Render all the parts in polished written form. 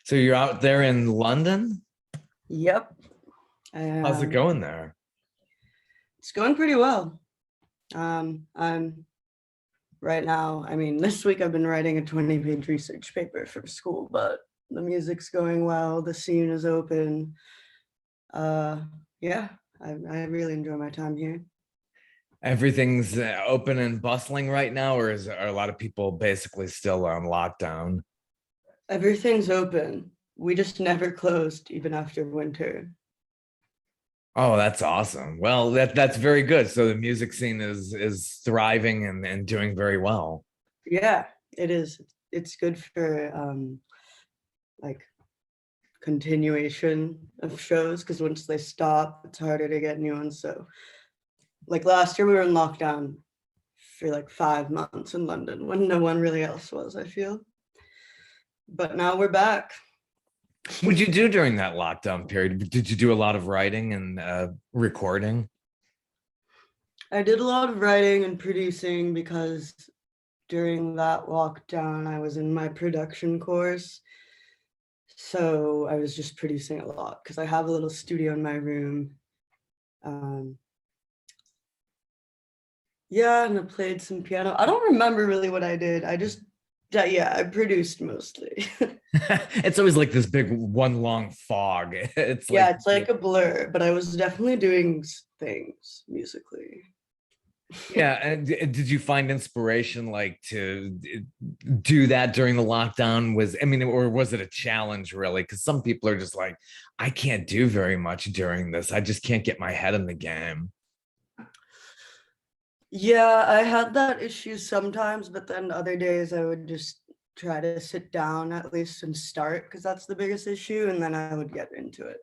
So you're out there in London? Yep. How's it going there? It's going pretty well. I'm right now, this week I've been writing a 20-page research paper for school, but the music's going well, the scene is open. Yeah, I really enjoy my time here. Everything's open and bustling right now, or are a lot of people basically still on lockdown? Everything's open. We just never closed, even after winter. Oh, that's awesome. Well, that's very good. So the music scene is thriving and doing very well. Yeah, it is. It's good for like continuation of shows because once they stop, it's harder to get new ones. So like last year we were in lockdown for like 5 months in London when no one really else was, I feel. But now we're back. What did you do during that lockdown period? Did you do a lot of writing and recording? I did a lot of writing and producing because during that lockdown I was in my production course. So I was just producing a lot because I have a little studio in my room. Yeah, and I played some piano. I don't remember really what I did. I produced mostly. It's always like this big one long fog. It's Yeah, like it's like a blur, but I was definitely doing things musically. yeah. And did you find inspiration like to do that during the lockdown? Or was it a challenge really? Because some people are just like, I can't do very much during this. I just can't get my head in the game. Yeah, I had that issue sometimes, but then other days I would just try to sit down at least and start because that's the biggest issue, and then I would get into it.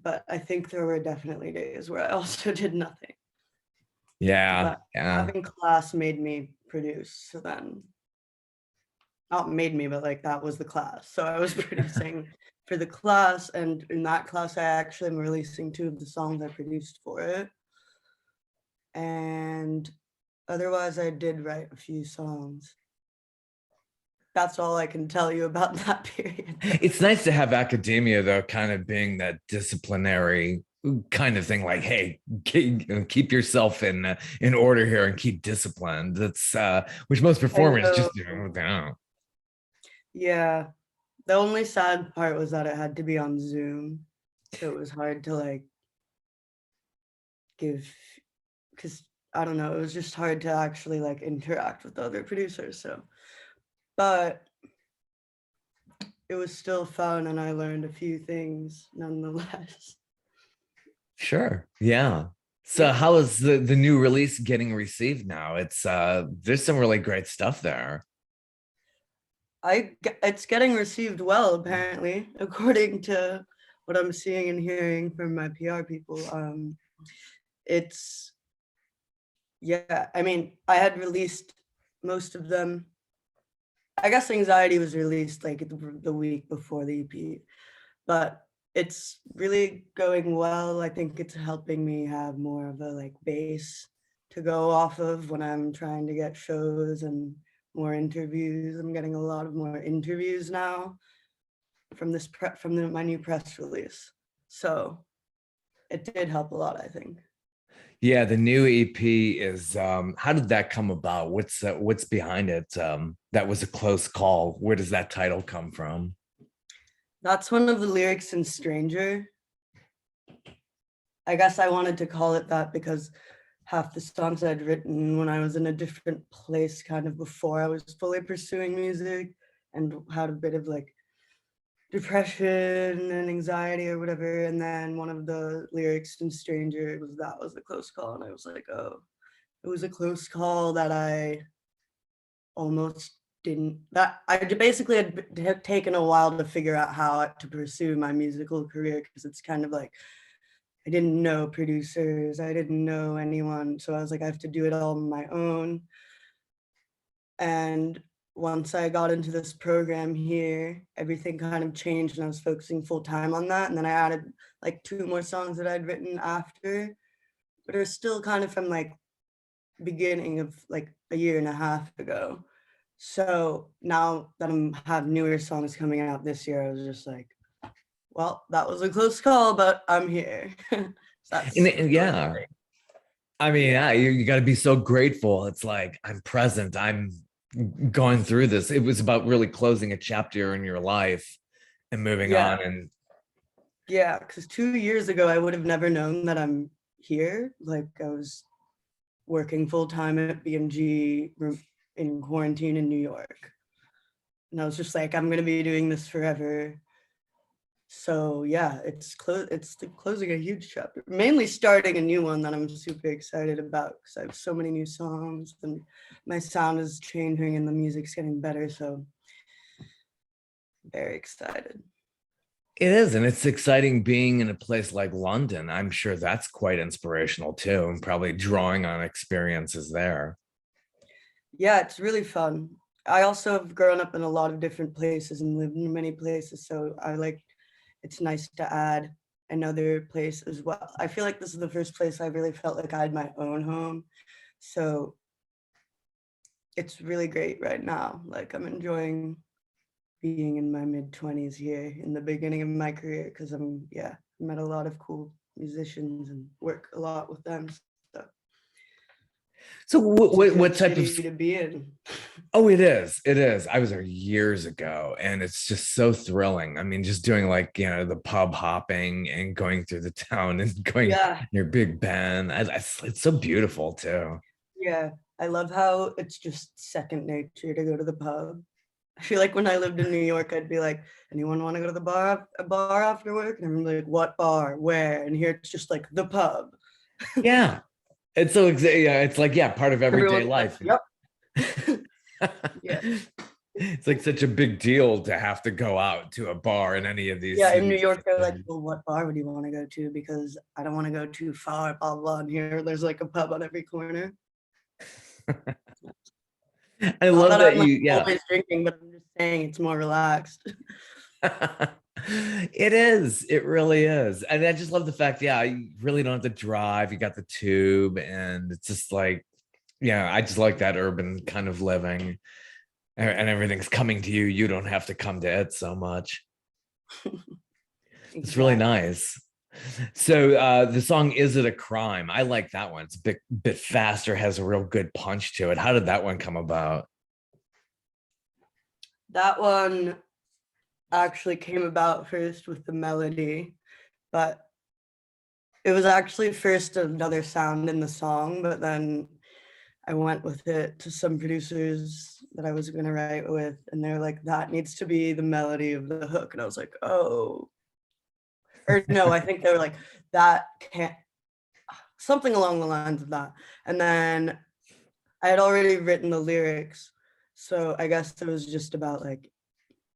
But I think there were definitely days where I also did nothing. Yeah, But yeah. having class made me produce. So then, not made me, but like that was the class. So I was producing for the class, and in that class, I actually am releasing 2 of the songs I produced for it. And otherwise, I did write a few songs. That's all I can tell you about that period. It's nice to have academia though, kind of being that disciplinary kind of thing. Like, hey, keep yourself in order here and keep disciplined. That's which most I performers know. just do. They don't. Yeah. The only sad part was that it had to be on Zoom. So it was hard to like give, because I don't know, it was just hard to actually like interact with the other producers. So, but it was still fun and I learned a few things nonetheless. Sure. Yeah. So Yeah. how is the new release getting received now? It's there's some really great stuff there. It's getting received well, apparently, according to what I'm seeing and hearing from my PR people. It's Yeah, I had released most of them. I guess Anxiety was released like the week before the EP, but it's really going well. I think it's helping me have more of a like base to go off of when I'm trying to get shows and more interviews. I'm getting a lot of more interviews now from my new press release. So it did help a lot, I think. Yeah, the new EP is how did that come about? What's behind it? That was a close call. Where does that title come from? That's one of the lyrics in Stranger. I guess I wanted to call it that because half the songs I'd written when I was in a different place kind of before I was fully pursuing music and had a bit of like depression and anxiety or whatever. And then one of the lyrics in Stranger that was a close call. And I was like, oh, it was a close call that I almost didn't, that I basically had taken a while to figure out how to pursue my musical career because it's kind of like I didn't know producers, I didn't know anyone. So I was like, I have to do it all on my own. And once I got into this program here, everything kind of changed and I was focusing full time on that. And then I added like 2 more songs that I'd written after, but it was still kind of from like beginning of like a year and a half ago. So now that I'm have newer songs coming out this year, I was just like, well, that was a close call, but I'm here. So And, that's and yeah, I mean, yeah, yeah, you got to be so grateful. It's like, I'm present. I'm going through this. It was about really closing a chapter in your life and moving yeah, on. And yeah. Because 2 years ago, I would have never known that I'm here. Like I was working full time at BMG in quarantine in New York, and I was just like, I'm gonna be doing this forever. So yeah, it's closing a huge chapter, mainly starting a new one that I'm super excited about because I have so many new songs and my sound is changing and the music's getting better. So very excited. it is. And it's exciting being in a place like London. I'm sure that's quite inspirational too, and probably drawing on experiences there. Yeah, it's really fun. I also have grown up in a lot of different places and lived in many places. So I like it's nice to add another place as well. I feel like this is the first place I really felt like I had my own home. So it's really great right now. Like I'm enjoying being in my mid-20s here in the beginning of my career because I met a lot of cool musicians and work a lot with them. So So it's a what good type of, city to be in. oh, it is. It is. I was there years ago and it's just so thrilling. I mean, just doing like, the pub hopping and going through the town and going Yeah, near Big Ben. It's so beautiful too. yeah. I love how it's just second nature to go to the pub. I feel like when I lived in New York, I'd be like, anyone want to go to a bar after work? And I'm like, what bar? Where? And here it's just like the pub. Yeah. It's so, yeah, it's like, yeah, part of everyday Everyone's like, life. yep. Yeah. It's like such a big deal to have to go out to a bar in any of these Yeah, in New cities. York, they're like, well, what bar would you want to go to? Because I don't want to go too far, blah, blah. And here, there's like a pub on every corner. I Not love that that I'm like you, yeah. always drinking, but I'm just saying it's more relaxed. It is. It really is. And I just love the fact, yeah, you really don't have to drive. You got the tube, and it's just like, yeah, I just like that urban kind of living, and everything's coming to you. You don't have to come to it so much. It's really Exactly. nice. So the song "Is It a Crime?" I like that one. It's a bit faster, has a real good punch to it. How did that one come about? That one actually came about first with the melody, but it was actually first another sound in the song, but then I went with it to some producers that I was going to write with, and they're like, that needs to be the melody of the hook. And I was like, oh, or no, I think they were like, that can't, something along the lines of that. And then I had already written the lyrics. So I guess it was just about like,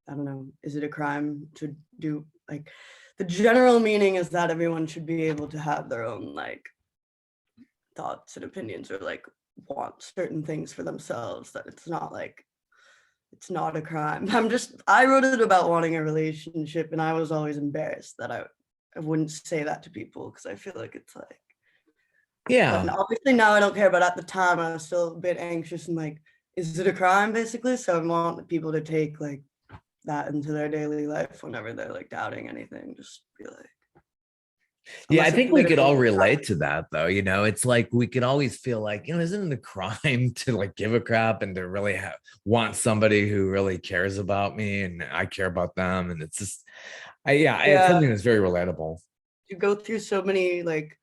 I don't know, is it a crime to do like the general meaning is that everyone should be able to have their own like thoughts and opinions or like want certain things for themselves, that it's not a crime. I wrote it about wanting a relationship and I was always embarrassed that I wouldn't say that to people because I feel like it's like, but Yeah. obviously now I don't care, but at the time I was still a bit anxious and like, is it a crime basically? So I want people to take like that into their daily life whenever they're like doubting anything. Just be like, Yeah, I unless it's think we could literally all like, relate to that though. It's like we could always feel like, isn't it a crime to like give a crap and to really want somebody who really cares about me and I care about them. And it's just, yeah, it's yeah, something that's very relatable. you go through so many like,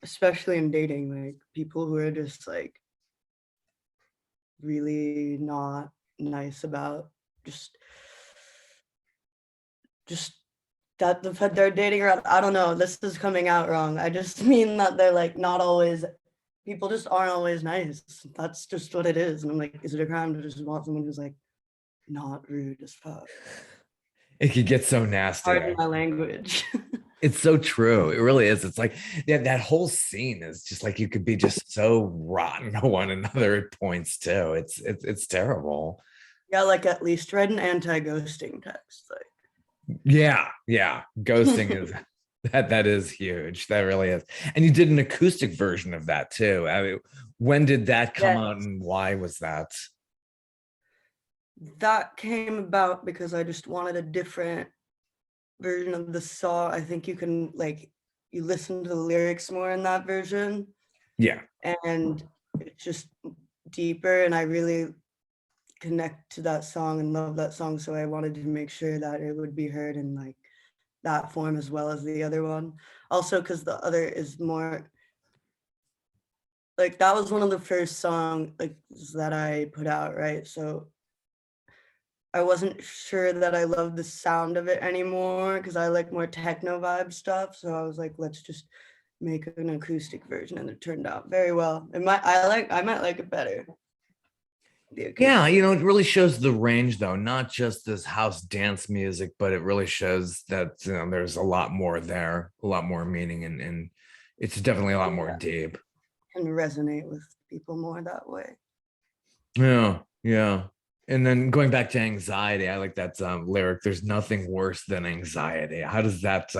especially in dating, like people who are just like really not nice about just just that the fact they're dating around. I don't know. This is coming out wrong. I just mean that they're like not always. People just aren't always nice. That's just what it is. And I'm like, is it a crime to just want someone who's like not rude as fuck? It could get so nasty. Pardon my language. It's so true. It really is. It's like, yeah, that whole scene is just like you could be just so rotten to one another at points too. It's terrible. Yeah, like at least write an anti-ghosting text. Yeah, yeah. Ghosting Like, is that is huge. That really is. And you did an acoustic version of that too. I mean, when did that come yeah, out and why was that? That came about because I just wanted a different version of the song. I think you can like you listen to the lyrics more in that version, Yeah. and it's just deeper, and I really connect to that song and love that song, so I wanted to make sure that it would be heard in like that form as well as the other one. Also, because the other is more like that was one of the first song like that I put out, right? So I wasn't sure that I loved the sound of it anymore because I like more techno vibe stuff. So I was like, let's just make an acoustic version, and it turned out very well. I might like it better. The Yeah, acoustic. it really shows the range though, not just this house dance music, but it really shows that there's a lot more there, a lot more meaning, and it's definitely a lot more Yeah, deep. can resonate with people more that way. Yeah, yeah. And then going back to anxiety, I like that lyric. There's nothing worse than anxiety. How does that?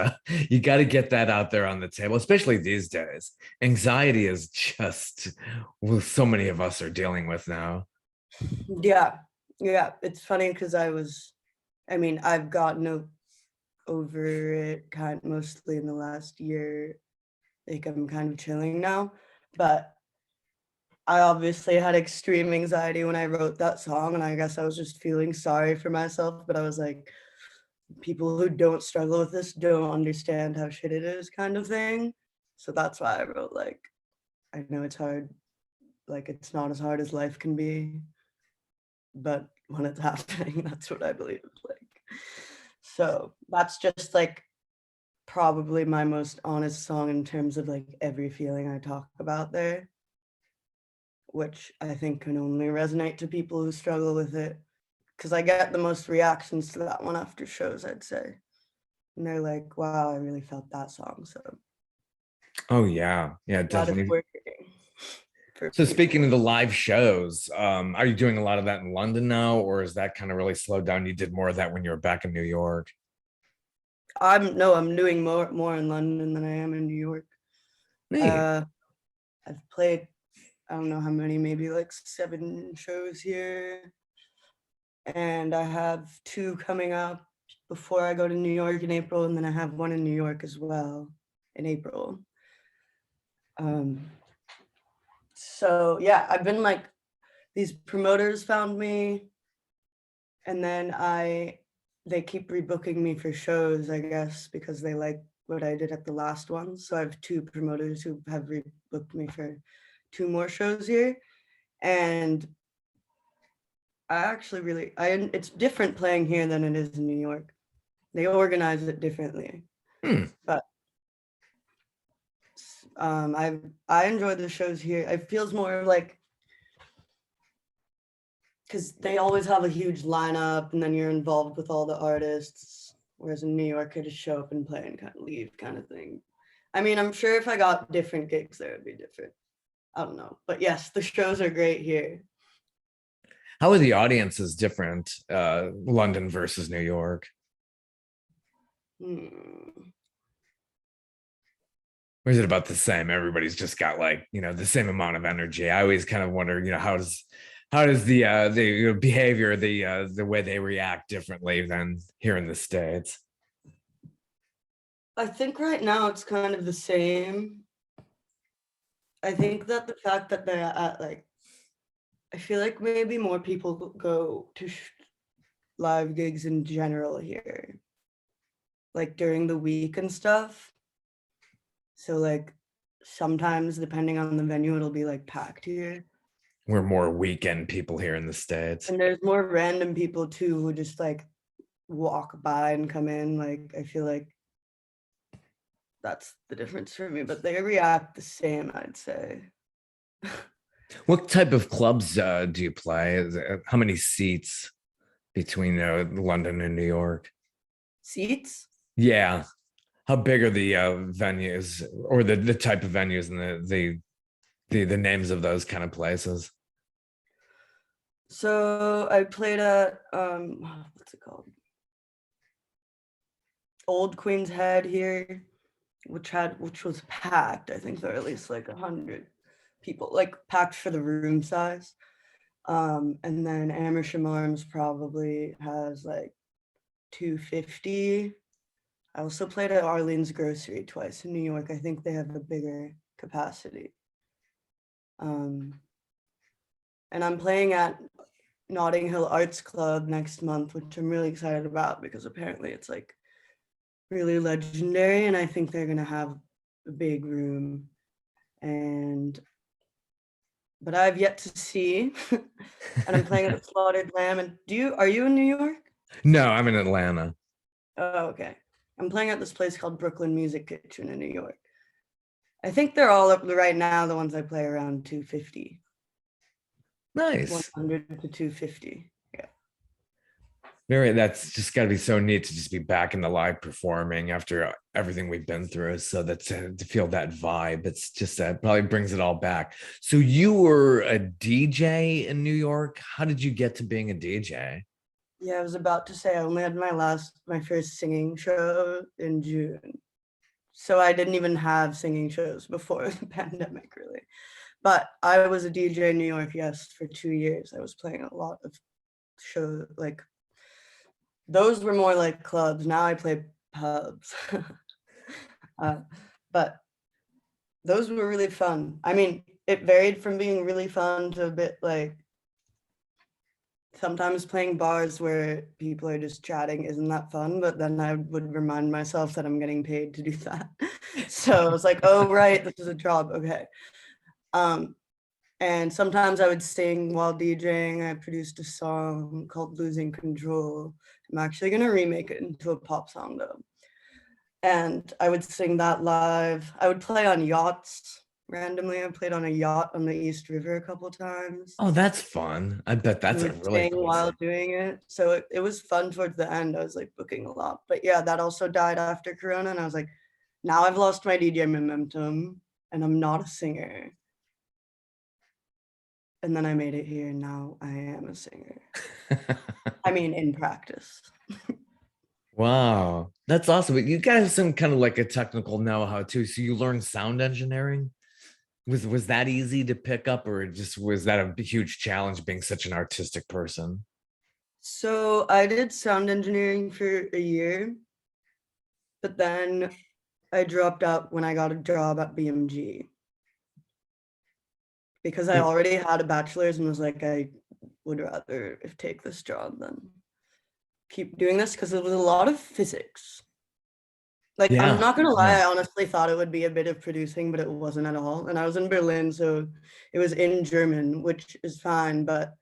You got to get that out there on the table, especially these days. Anxiety is just what so many of us are dealing with now. Yeah, yeah. It's funny because I mean, I've gotten over it kind mostly in the last year. Like I'm kind of chilling now, but I obviously had extreme anxiety when I wrote that song, and I guess I was just feeling sorry for myself. But I was like, people who don't struggle with this don't understand how shit it is, kind of thing. So that's why I wrote like, I know it's hard, like it's not as hard as life can be, but when it's happening, that's what I believe. Like, so that's just like probably my most honest song in terms of like every feeling I talk about there, which I think can only resonate to people who struggle with it. Because I get the most reactions to that one after shows, I'd say. And they're like, wow, I really felt that song. So Oh yeah, yeah, glad it's definitely. working for So speaking people. of the live shows, are you doing a lot of that in London now, or is that kind of really slowed down? You did more of that when you were back in New York. I'm doing more in London than I am in New York. Neat. Uh, I've played, I don't know how many, maybe like 7 shows here. And I have 2 coming up before I go to New York in April, and then I have one in New York as well in April. Um, so yeah, I've been like, these promoters found me, and then they keep rebooking me for shows, I guess, because they like what I did at the last one. So I have 2 promoters who have rebooked me for 2 more shows here. And I actually really, it's different playing here than it is in New York. They organize it differently, Hmm. but I enjoy the shows here. It feels more like, because they always have a huge lineup, and then you're involved with all the artists. Whereas in New York, I just show up and play and kind of leave, kind of thing. I mean, I'm sure if I got different gigs there, it'd be different. I don't know, but yes, the shows are great here. How are the audiences different, London versus New York? Hmm. Or is it about the same? Everybody's just got like, the same amount of energy. I always kind of wonder, how does the behavior, the way they react differently than here in the States? I think right now it's kind of the same. I think that the fact that they're at like, I feel like maybe more people go to live gigs in general here, like during the week and stuff. So like sometimes depending on the venue, it'll be like packed here. We're more weekend people here in the States. And there's more random people too who just like walk by and come in. Like I feel like that's the difference for me, but they react the same, I'd say. What type of clubs do you play? How many seats between London and New York? Seats? Yeah. How big are the venues, or the type of venues, and the names of those kind of places? So I played at what's it called? Old Queen's Head here, which was packed. I think there were at least like 100 people, like packed for the room size. And then Amersham Arms probably has like 250. I also played at Arlene's Grocery twice in New York. I think they have a bigger capacity. And I'm playing at Notting Hill Arts Club next month, which I'm really excited about because apparently it's like really legendary, and I think they're gonna have a big room. But I've yet to see, and I'm playing at the Slaughtered Lamb. And are you in New York? No, I'm in Atlanta. Oh, okay. I'm playing at this place called Brooklyn Music Kitchen in New York. I think they're all up right now. The ones I play around 250. Nice. 100 to 250. Yeah. That's just got to be so neat to just be back in the live performing after everything we've been through. So that's to feel that vibe. It's just probably brings it all back. So you were a DJ in New York. How did you get to being a DJ? Yeah, I was about to say I only had my first singing show in June. So I didn't even have singing shows before the pandemic, really. But I was a DJ in New York, yes, for 2 years. I was playing a lot of shows, like those were more like clubs. Now I play pubs. But those were really fun. I mean, it varied from being really fun to a bit like sometimes playing bars where people are just chatting isn't that fun, but then I would remind myself that I'm getting paid to do that. So I was like, oh, right, this is a job. Okay. And sometimes I would sing while DJing. I produced a song called Losing Control. I'm actually going to remake it into a pop song though. And I would sing that live. I would play on yachts randomly. I played on a yacht on the East River a couple times. Oh, that's fun. I bet that's a really sing cool while thing. doing it. So it was fun towards the end. I was like booking a lot. But yeah, that also died after Corona. And I was like, now I've lost my DJ momentum and I'm not a singer. And then I made it here and now I am a singer. I mean, in practice. Wow, that's awesome. But you guys have some kind of like a technical know-how too. So you learned sound engineering. Was that easy to pick up, or just was that a huge challenge being such an artistic person? So I did sound engineering for a year, but then I dropped out when I got a job at BMG because I already had a bachelor's and was like, I would rather take this job than keep doing this because it was a lot of physics. Like, Yeah, I'm not gonna lie, yeah. I honestly thought it would be a bit of producing, but it wasn't at all. And I was in Berlin, so it was in German, which is fine, but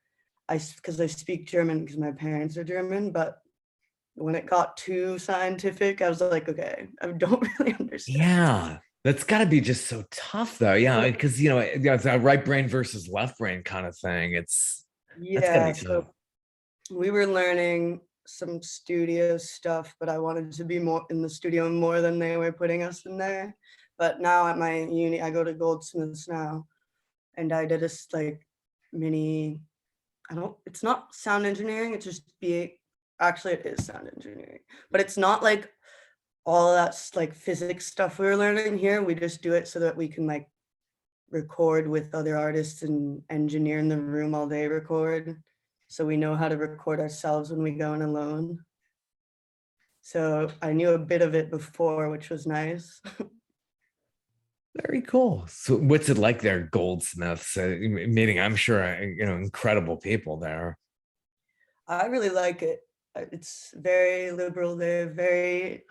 because I speak German because my parents are German, but when it got too scientific, I was like, okay, I don't really understand. Yeah, that's got to be just so tough, though. Yeah, because it's a right brain versus left brain kind of thing. That's got to Yeah, be tough. so we were learning some studio stuff, but I wanted to be more in the studio more than they were putting us in there. But now at my uni, I go to Goldsmiths now, and I did a like mini. It's not sound engineering. It's just actually it is sound engineering, but it's not like all of that like physics stuff we were learning here. We just do it so that we can like record with other artists and engineer in the room while they record. So we know how to record ourselves when we go in alone. So I knew a bit of it before, which was nice. Very cool. So, what's it like there, Goldsmiths? Meaning, I'm sure incredible people there. I really like it. It's very liberal. They're very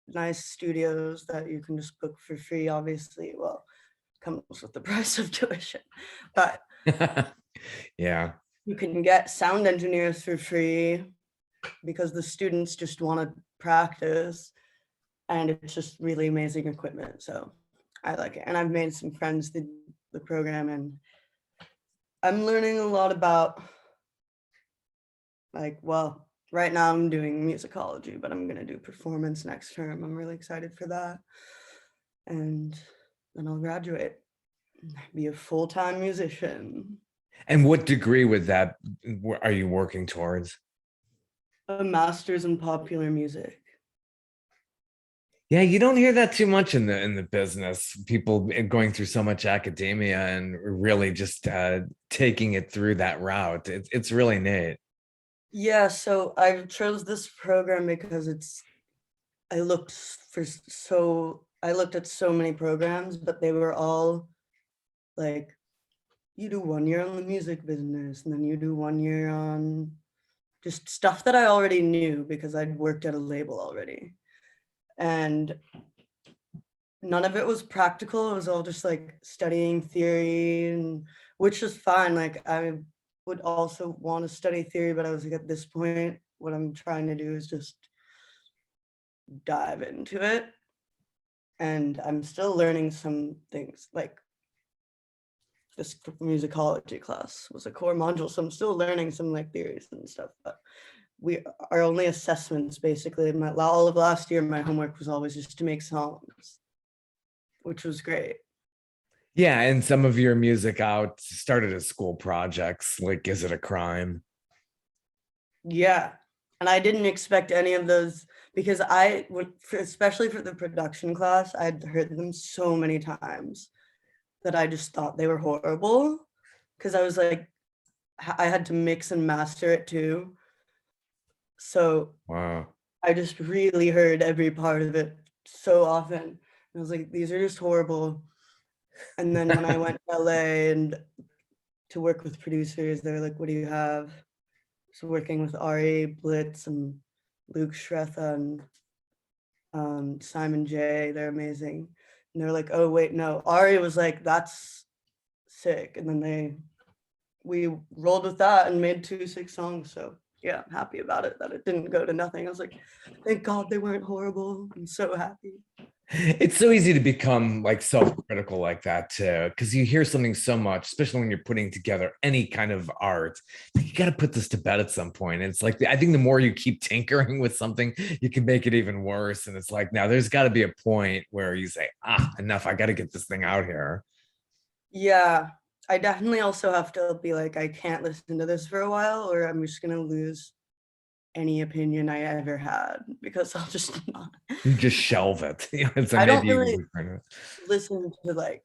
nice studios that you can just book for free, obviously. Well, comes with the price of tuition, but Yeah. you can get sound engineers for free because the students just want to practice, and it's just really amazing equipment. So I like it, and I've made some friends through the program, and I'm learning a lot about well, right now I'm doing musicology, but I'm going to do performance next term. I'm really excited for that. And then I'll graduate, be a full-time musician. And what degree with that are you working towards? A master's in popular music. Yeah, you don't hear that too much in the business. People going through so much academia and really just taking it through that route. It's really neat. Yeah, so I chose this program because I looked at so many programs, but they were all like, you do 1 year on the music business, and then you do 1 year on just stuff that I already knew because I'd worked at a label already. And none of it was practical. It was all just like studying theory, and which is fine. Like I would also want to study theory, but I was like, at this point, what I'm trying to do is just dive into it. And I'm still learning some things. Like this musicology class was a core module, so I'm still learning some like theories and stuff. But we our only assessments basically. All of last year, my homework was always just to make songs, which was great. Yeah, and some of your music out started as school projects, like Is It a Crime? Yeah. And I didn't expect any of those because I would, especially for the production class, I'd heard them so many times that I just thought they were horrible. Because I was like, I had to mix and master it too. So Wow. I just really heard every part of it so often. And I was like, these are just horrible. And then when I went to LA and to work with producers, they were like, what do you have? So working with Ari Blitz and Luke Shretha and Simon J, they're amazing. And they're like, oh wait, no. Ari was like, that's sick. And then we rolled with that and made 2 sick songs. So yeah, I'm happy about it that it didn't go to nothing. I was like, thank God they weren't horrible. I'm so happy. It's so easy to become like self-critical like that too, because you hear something so much, especially when you're putting together any kind of art. You got to put this to bed at some point. And it's like I think the more you keep tinkering with something, you can make it even worse. And it's like now there's got to be a point where you say, enough. I got to get this thing out here. Yeah, I definitely also have to be like, I can't listen to this for a while or I'm just gonna lose any opinion I ever had because I'll just not. You just shelve it. It's a I don't maybe you really can return it. listen to like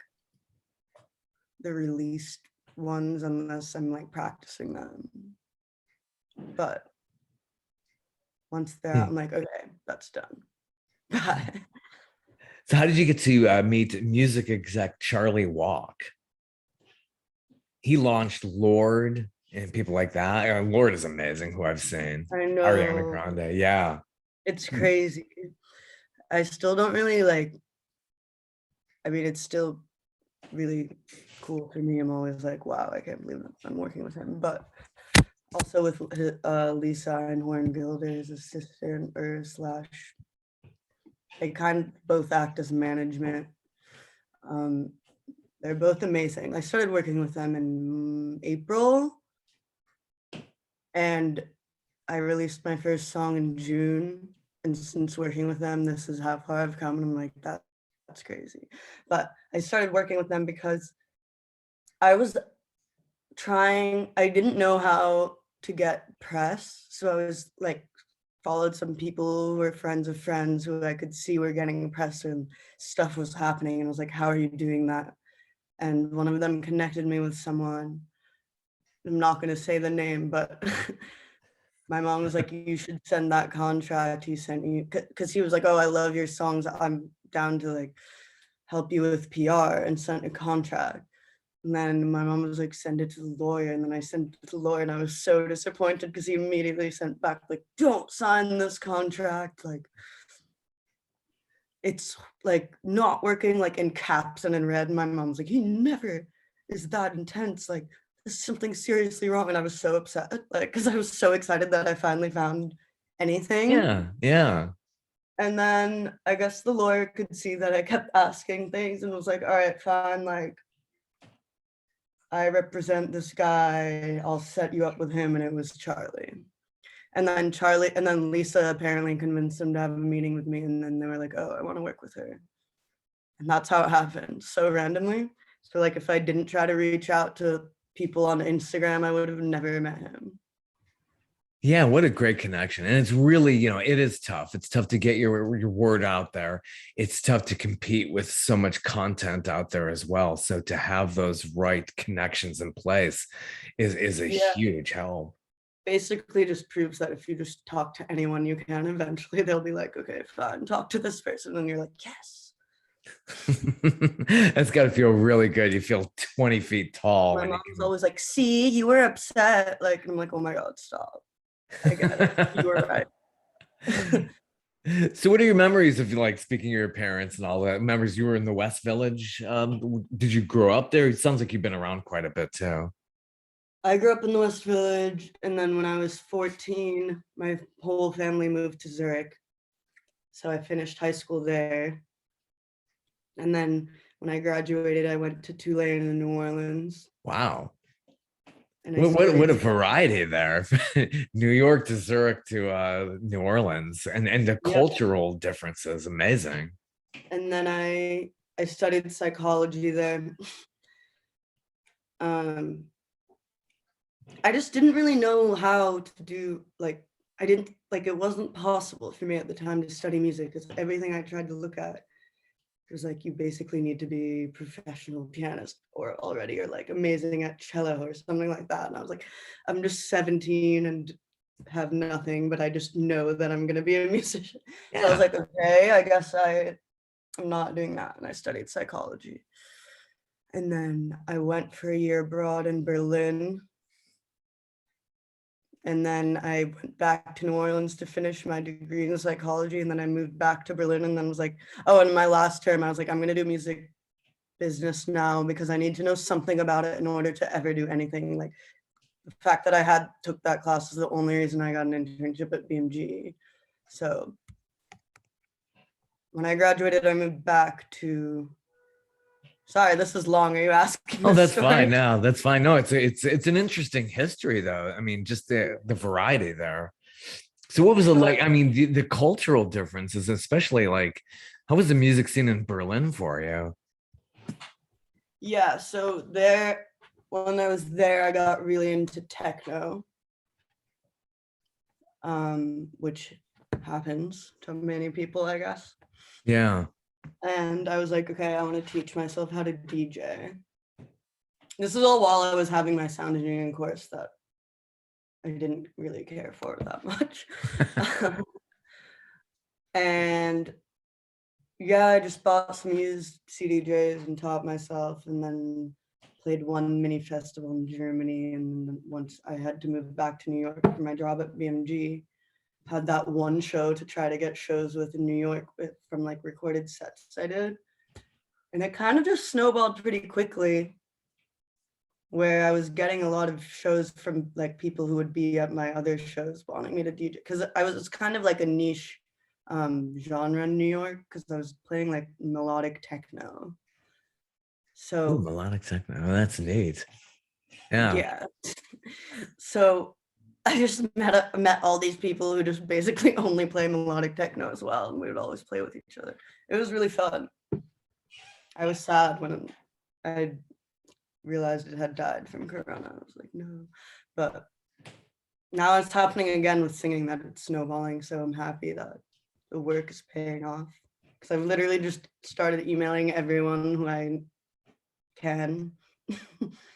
the released ones unless I'm like practicing them. But once they're out, Yeah. I'm like, okay, that's done. Bye. So how did you get to meet music exec Charlie Walk? He launched Lord and people like that. Lord is amazing, who I've seen. I Ariana know Grande, yeah. it's crazy. I still don't really like, I mean, it's still really cool for me. I'm always like, wow, I can't believe I'm working with him. But also with Lisa Einhorn Gilder, his sister or slash, they kind of both act as management. Um, they're both amazing. I started working with them in April, and I released my first song in June. And since working with them, this is how far I've come. And I'm like, that's crazy. But I started working with them because I was I didn't know how to get press. So I was like, followed some people who were friends of friends who I could see were getting press and stuff was happening. And I was like, how are you doing that? And one of them connected me with someone. I'm not going to say the name, but my mom was like, you should send that contract he sent you. Because he was like, oh, I love your songs. I'm down to like help you with PR, and sent a contract. And then my mom was like, send it to the lawyer. And then I sent it to the lawyer and I was so disappointed because he immediately sent back, like, don't sign this contract. Like, it's like not working, like in caps and in red. And my mom's like, he never is that intense. Like, there's something seriously wrong. And I was so upset, like, because I was so excited that I finally found anything. Yeah, yeah. And then I guess the lawyer could see that I kept asking things and was like, all right, fine. Like, I represent this guy. I'll set you up with him. And it was Charlie. And then Lisa apparently convinced him to have a meeting with me. And then they were like, oh, I want to work with her. And that's how it happened. So randomly. So like if I didn't try to reach out to people on Instagram, I would have never met him. Yeah, what a great connection. And it's really, it is tough. It's tough to get your word out there. It's tough to compete with so much content out there as well. So to have those right connections in place is a Yeah, huge help. basically just proves that if you just talk to anyone you can, eventually they'll be like, okay, fine, talk to this person. And you're like, yes. That's got to feel really good. You feel 20 feet tall My when you mom's can. always like, see, you were upset. Like, and I'm like, oh my God, stop. I get it. You were right. So, what are your memories of like speaking of your parents and all that? Memories you were in the West Village. Did you grow up there? It sounds like you've been around quite a bit too. I grew up in the West Village, and then when I was 14, my whole family moved to Zurich. So I finished high school there. And then when I graduated, I went to Tulane in New Orleans, Wow. and I What studied. a variety there. New York to Zurich to New Orleans, and the Yeah. cultural differences amazing. And then I studied psychology there. Um, I just didn't really know how to do, like, I didn't like, it wasn't possible for me at the time to study music because everything I tried to look at was like, you basically need to be professional pianist or already, or like amazing at cello or something like that. And I was like, I'm just 17 and have nothing, but I just know that I'm gonna be a musician. So I was Yeah. like, okay, I guess I'm not doing that. And I studied psychology. And then I went for a year abroad in Berlin. And then I went back to New Orleans to finish my degree in psychology. And then I moved back to Berlin and then was like, oh, and my last term, I was like, I'm going to do music business now because I need to know something about it in order to ever do anything. Like the fact that I had took that class is the only reason I got an internship at BMG. So when I graduated, I moved back to, sorry, this is long. Are you asking Oh, this that's fine. story? No, that's fine. No, it's an interesting history though. I mean, just the variety there. So what was it like? I mean, the cultural differences, especially like how was the music scene in Berlin for you? Yeah, so there, when I was there, I got really into techno, which happens to many people, I guess. Yeah. And I was like, okay, I want to teach myself how to DJ. This is all while I was having my sound engineering course that I didn't really care for that much. And yeah, I just bought some used CDJs and taught myself, and then played one mini festival in Germany. And then once I had to move back to New York for my job at BMG, had that one show to try to get shows with in New York from like recorded sets I did. And it kind of just snowballed pretty quickly, where I was getting a lot of shows from like people who would be at my other shows wanting me to DJ, because it's kind of like a niche genre in New York because I was playing like melodic techno. Ooh, So melodic techno. Oh, that's neat. Yeah. yeah, so I just met all these people who just basically only play melodic techno as well, and we would always play with each other. It was really fun. I was sad when I realized it had died from corona. I was like, no, but now it's happening again with singing, that it's snowballing. So I'm happy that the work is paying off because I've literally just started emailing everyone who I can.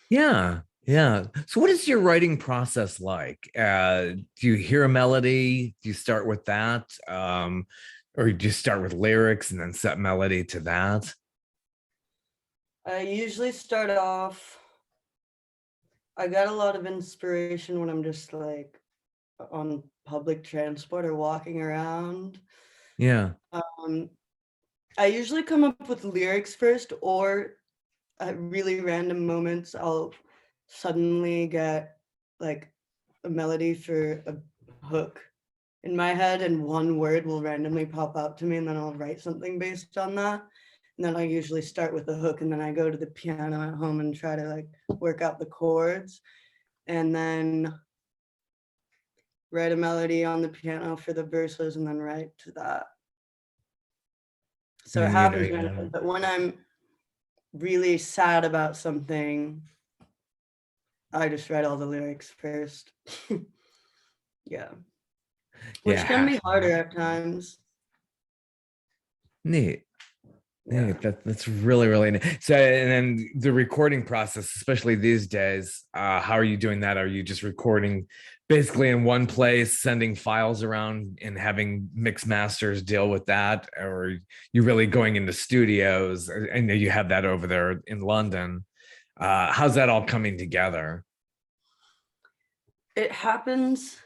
Yeah. Yeah. So what is your writing process like? Do you hear a melody? Do you start with that? Or do you start with lyrics and then set melody to that? I usually start off, I got a lot of inspiration when I'm just like on public transport or walking around. Yeah. Um, I usually come up with lyrics first, or at really random moments, I'll suddenly get like a melody for a hook in my head, and one word will randomly pop out to me, and then I'll write something based on that. And then I usually start with the hook, and then I go to the piano at home and try to like work out the chords, and then write a melody on the piano for the verses, and then write to that. So it And happens randomly, but when I'm really sad about something, I just write all the lyrics first. Yeah, which can Yeah, be harder at times. neat. Yeah, Yeah. that's really, really neat. So, and then the recording process, especially these days, how are you doing that? Are you just recording basically in one place, sending files around and having mix masters deal with that? Or are you really going into studios? I know you have that over there in London. How's that all coming together? It happens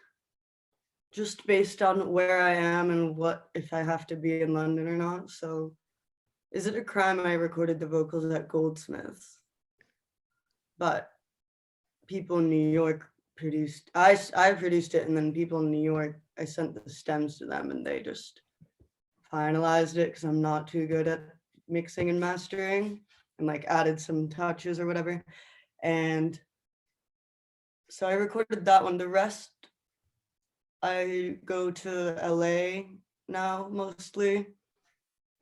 just based on where I am and what if I have to be in London or not. So, is it a crime I recorded the vocals at Goldsmiths? But people in New York produced, I produced it, and then people in New York, I sent the stems to them and they just finalized it because I'm not too good at mixing and mastering, and like added some touches or whatever. And so I recorded that one. The rest, I go to LA now mostly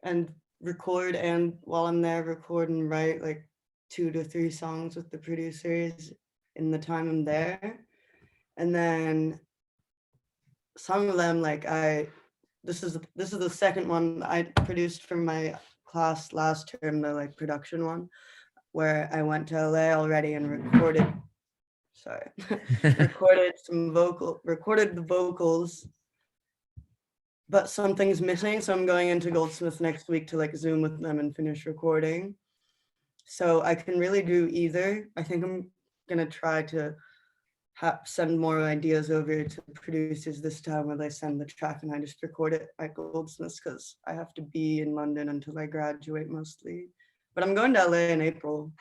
and record, and while I'm there, record and write like 2 to 3 songs with the producers in the time I'm there. And then some of them, like this is the second one I produced for my class last term, the like production one, where I went to LA already and recorded, sorry, recorded the vocals, but something's missing. So I'm going into Goldsmith next week to like Zoom with them and finish recording. So I can really do either. I think I'm gonna try to send more ideas over to producers this time, where they send the track and I just record it at Goldsmiths, because I have to be in London until I graduate mostly. But I'm going to LA in April,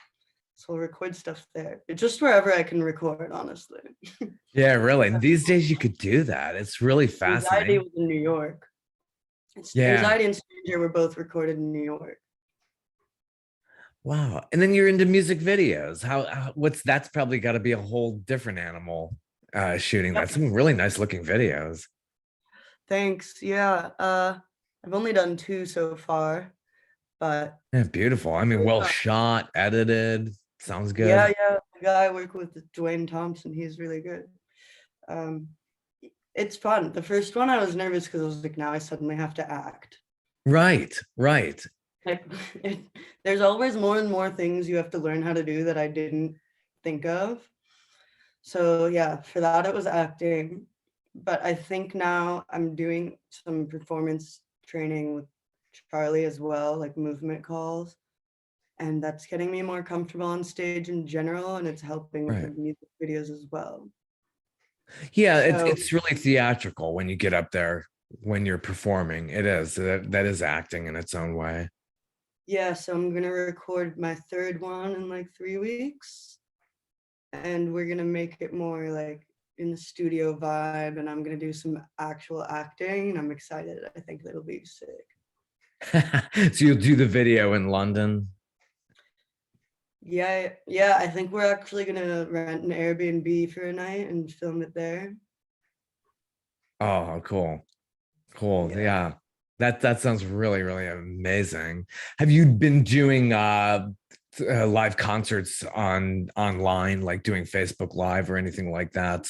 so I'll record stuff there. It's just wherever I can record, honestly. Yeah, really. These days you could do that. It's really Anxiety fascinating. was in New York. Yeah. Anxiety and Stranger were both recorded in New York. Wow. And then you're into music videos. What's that's probably got to be a whole different animal shooting Yep. that. Some really nice looking videos. Thanks. Yeah. I've only done 2 so far, but Yeah, beautiful. I mean, well shot, edited. Sounds yeah, good. yeah. The guy I work with, Dwayne Thompson, he's really good. Um, it's fun. The first one I was nervous because I was like, now I suddenly have to act. Right, right. Like, there's always more and more things you have to learn how to do that I didn't think of. So yeah, for that it was acting. But I think now I'm doing some performance training with Charlie as well, like movement calls. And that's getting me more comfortable on stage in general, and it's helping with the Right. music videos as well. Yeah, So it's really theatrical when you get up there when you're performing. It is. That is acting in its own way. yeah, so I'm gonna record my third one in like 3 weeks, and we're gonna make it more like in the studio vibe, and I'm gonna do some actual acting, and I'm excited. I think it'll be sick. So you'll do the video in London. Yeah, yeah, I think we're actually gonna rent an Airbnb for a night and film it there. Oh, cool. Cool. Yeah. Yeah. That sounds really, really amazing. Have you been doing live concerts online, like doing Facebook Live or anything like that?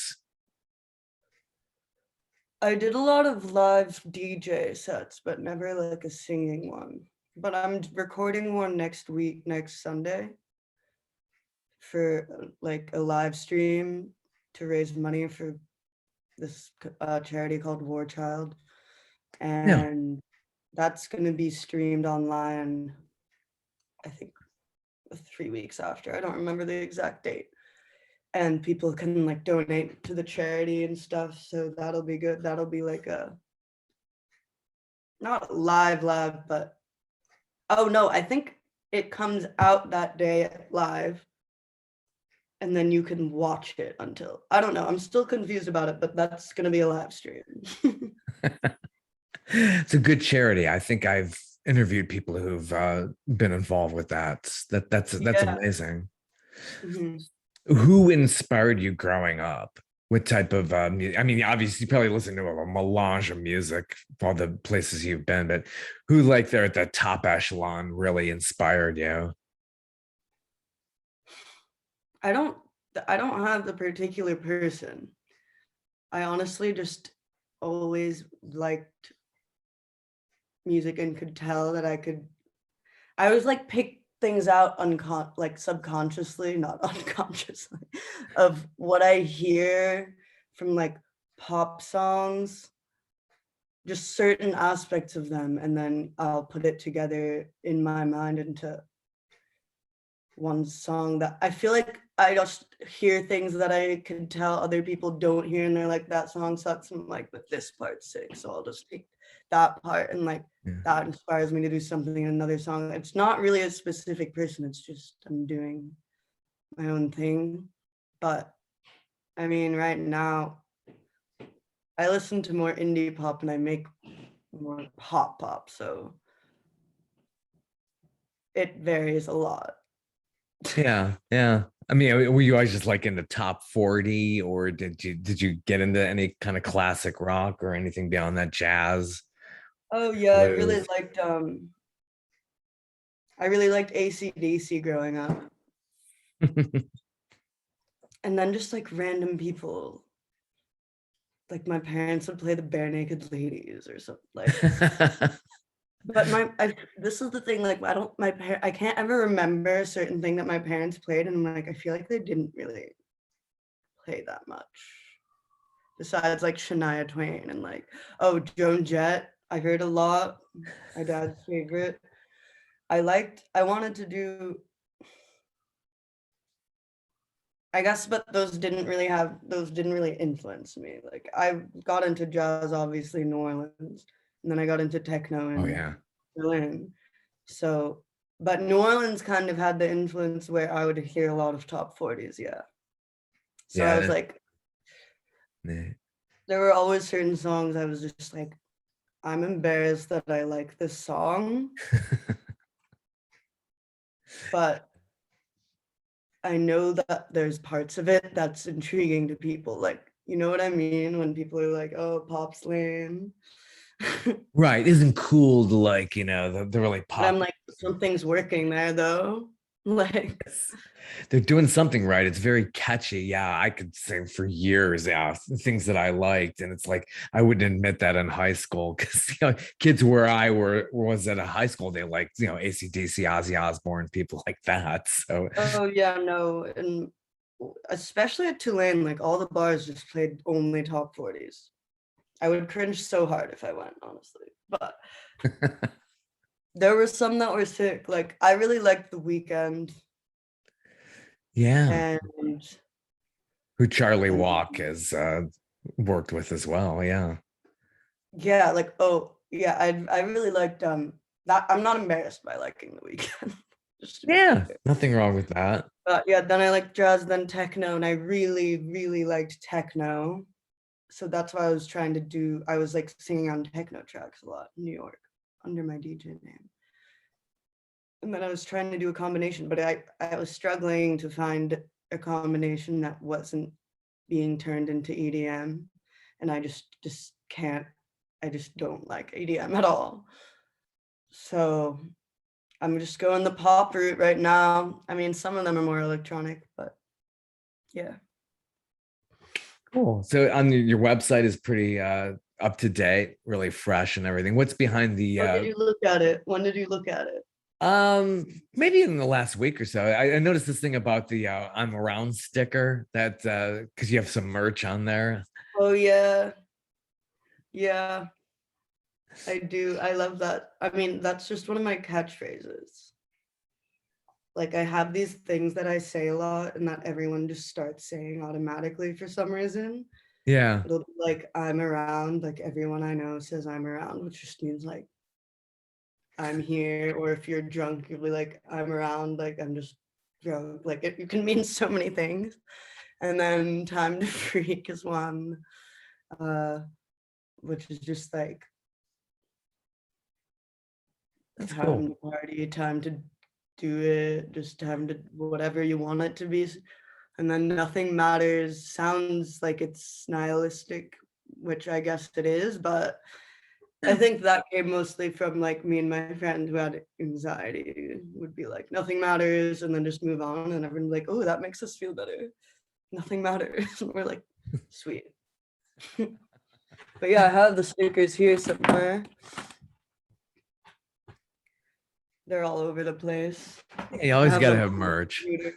I did a lot of live DJ sets, but never like a singing one. But I'm recording one next week, next Sunday, for like a live stream to raise money for this charity called War Child. Yeah. And that's going to be streamed online, I think 3 weeks after. I don't remember the exact date. And people can like donate to the charity and stuff. So that'll be good. That'll be like a, not live, but oh no, I think it comes out that day live, and then you can watch it until, I don't know. I'm still confused about it, but that's going to be a live stream. It's a good charity. I think I've interviewed people who've been involved with that. That's Yeah. amazing. Mhm. Who inspired you growing up? What type of music? I mean, obviously, you probably listen to a melange of music for all the places you've been, but who, like, they're at the top echelon, really inspired you? I don't I don't have the particular person. I honestly just always liked music and could tell that I always like pick things out like subconsciously, not unconsciously, of what I hear from like pop songs, just certain aspects of them, and then I'll put it together in my mind into one song that I feel like I just hear things that I can tell other people don't hear, and they're like, that song sucks. And I'm like, but this part's sick. So I'll just take that part, and like Yeah. that inspires me to do something in another song. It's not really a specific person, it's just I'm doing my own thing. But I mean, right now, I listen to more indie pop and I make more pop. So it varies a lot. Yeah, yeah. I mean, were you always just like in the top 40, or did you get into any kind of classic rock or anything beyond that, jazz, Oh yeah, blues? I really liked AC/DC growing up. And then just like random people. Like my parents would play the Bare Naked Ladies or something like. But this is the thing, like I can't ever remember a certain thing that my parents played, and like I feel like they didn't really play that much. Besides like Shania Twain and like, oh, Joan Jett, I heard a lot. My dad's favorite. I wanted to do, I guess, but those didn't really influence me. Like I got into jazz, obviously, New Orleans, and then I got into techno Oh in yeah. Berlin. So, but New Orleans kind of had the influence where I would hear a lot of top 40s, yeah. So I was Yeah. like, Yeah. there were always certain songs I was just like, I'm embarrassed that I like this song, but I know that there's parts of it that's intriguing to people. Like, you know what I mean? When people are like, oh, pop's lame. Right. Isn't cool to like, the really But I'm pop. like, something's working there though. Like, They're doing something right. It's very catchy. Yeah, I could sing for years. Yeah, things that I liked, and it's like I wouldn't admit that in high school because kids where I was at a high school, they liked AC/DC, Ozzy Osbourne, people like that. So oh yeah, no. And especially at Tulane, like all the bars just played only top 40s. I would cringe so hard if I went, honestly. But there were some that were sick. Like I really liked The Weeknd yeah, and who Charlie and Walk has worked with as well. Yeah, yeah, like oh yeah, I really liked that. I'm not embarrassed by liking The Weeknd, just to be yeah, clear. nothing wrong with that. But yeah, then I liked jazz, then techno, and I really, really liked techno. So that's why I was like singing on techno tracks a lot in New York under my DJ name. And then I was trying to do a combination, but I was struggling to find a combination that wasn't being turned into EDM. And I just can't, I just don't like EDM at all. So I'm just going the pop route right now. I mean, some of them are more electronic, but yeah. Cool. So on your website is pretty up to date, really fresh and everything. What's behind the Oh, did you look at it? When did you look at it? maybe in the last week or so. I noticed this thing about the I'm around sticker that because you have some merch on there. Oh yeah. Yeah, I do. I love that. I mean, that's just one of my catchphrases. Like I have these things that I say a lot and that everyone just starts saying automatically for some reason. Yeah. It'll be like I'm around, like everyone I know says I'm around, which just means like I'm here. Or if you're drunk, you'll be like, I'm around, like I'm just drunk. Like it can mean so many things. And then time to freak is one, uh, which is just like That's time cool. to party, time to do it, just time to whatever you want it to be. And then nothing matters sounds like it's nihilistic, which I guess it is, but I think that came mostly from like me and my friend who had anxiety would be like, nothing matters, and then just move on. And everyone's like, oh, that makes us feel better. Nothing matters. And we're like, sweet. But yeah, I have the stickers here somewhere. They're all over the place. You I always have got to them have on my merch. computer.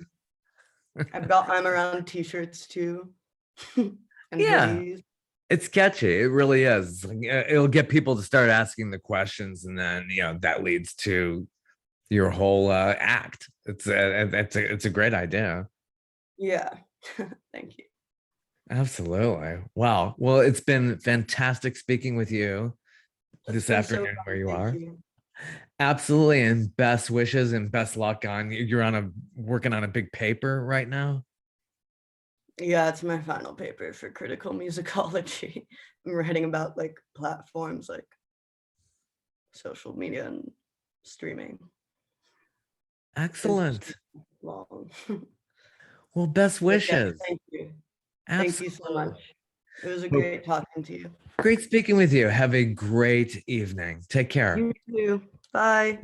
I've got I'm around t-shirts too. And Yeah, hoodies. it's catchy. It really is. It'll get people to start asking the questions, and then that leads to your whole act. It's a great idea. Yeah. Thank you. Absolutely. Wow. Well, it's been fantastic speaking with you It's this been so afternoon fun. where you Thank are. you. Absolutely. And best wishes and best luck on you're working on a big paper right now. Yeah, it's my final paper for critical musicology. I'm writing about like platforms like social media and streaming. It's Excellent. long. Well, best But yeah, wishes. thank you. Thank you so Absolutely. much. It was a Well, great talking to you. great speaking with you. Have a great evening. Take care. You too. Bye.